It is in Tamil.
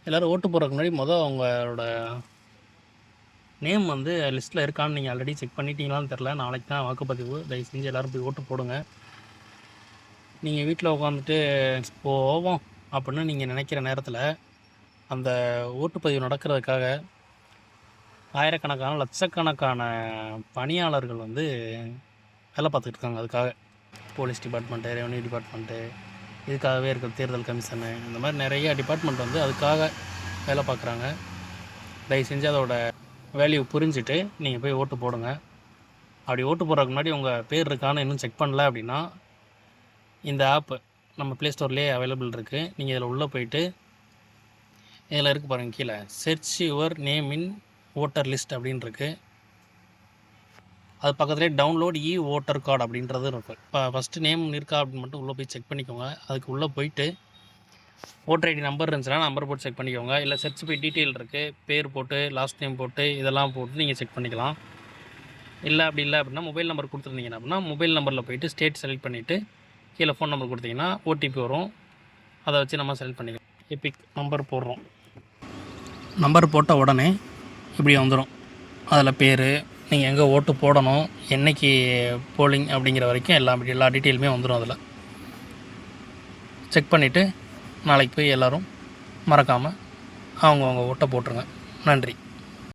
எல்லோரும் ஓட்டு போடுறதுக்கு முன்னாடி அவங்களோட நேம் வந்து லிஸ்ட்டில் இருக்கான்னு நீங்கள் ஆல்ரெடி செக் பண்ணிட்டீங்களான்னு தெரில. நாளைக்கு தான் வாக்குப்பதிவு. தயவு செஞ்சு எல்லோரும் போய் ஓட்டு போடுங்க. நீங்கள் வீட்டில் உட்காந்துட்டு போவோம் அப்படின்னு நீங்கள் நினைக்கிற நேரத்தில் அந்த ஓட்டுப்பதிவு நடக்கிறதுக்காக ஆயிரக்கணக்கான லட்சக்கணக்கான பணியாளர்கள் வந்து வேலை பார்த்துக்கிட்டு இருக்காங்க. அதுக்காக போலீஸ் டிபார்ட்மெண்ட்டு, ரெவன்யூ டிபார்ட்மெண்ட்டு, இதுக்காகவே இருக்கிற தேர்தல் கமிஷனு, இந்த மாதிரி நிறைய டிபார்ட்மெண்ட் வந்து அதுக்காக வேலை பார்க்குறாங்க. தயவு செஞ்சு அதோட வேல்யூ புரிஞ்சுட்டு நீங்கள் போய் ஓட்டு போடுங்க. அப்படி ஓட்டு போடுறதுக்கு முன்னாடி உங்கள் பேர் இருக்கான்னு இன்னும் செக் பண்ணல அப்படின்னா இந்த ஆப்பு நம்ம ப்ளே ஸ்டோர்லேயே அவைலபிள் இருக்குது. நீங்கள் இதில் உள்ளே போயிட்டு இதில் இருக்குது பாருங்கள், கீழே search your name in voter list அப்படின்னு இருக்குது. அது பக்கத்துலேயே டவுன்லோட் ஓட்டர் கார்டு அப்படின்றது இருக்குது. இப்போ ஃபஸ்ட்டு நேம் இருக்கா அப்படின்னு மட்டும் உள்ளே போய் செக் பண்ணிக்கோங்க. அதுக்கு உள்ளே போயிட்டு ஓட்டர் ஐடி நம்பர் இருந்துச்சுன்னா நம்பர் போட்டு செக் பண்ணிக்கோங்க. இல்லை செர்ச் போய் டீட்டெயில் இருக்குது, பேர் போட்டு லாஸ்ட் நேம் போட்டு இதெல்லாம் போட்டு நீங்கள் செக் பண்ணிக்கலாம். இல்லை அப்படின்னா மொபைல் நம்பர் கொடுத்துருந்தீங்கன்னா அப்படின்னா மொபைல் நம்பரில் போய்ட்டு ஸ்டேட் செலக்ட் பண்ணிவிட்டு கீழே ஃபோன் நம்பர் கொடுத்தீங்கன்னா ஓடிபி வரும். அதை வச்சு நம்ம செலக்ட் பண்ணிக்கலாம். எபிக் நம்பர் போடுறோம். நம்பர் போட்ட உடனே இப்படி வந்துடும். அதில் பேர், நீங்கள் எங்கே ஓட்டு போடணும், என்றைக்கு போலிங் அப்படிங்கிற வரைக்கும் எல்லா டீட்டெயிலுமே வந்துடும். அதில் செக் பண்ணிவிட்டு நாளைக்கு போய் எல்லோரும் மறக்காமல் அவங்கவுங்க ஓட்டை போட்டுருங்க. நன்றி.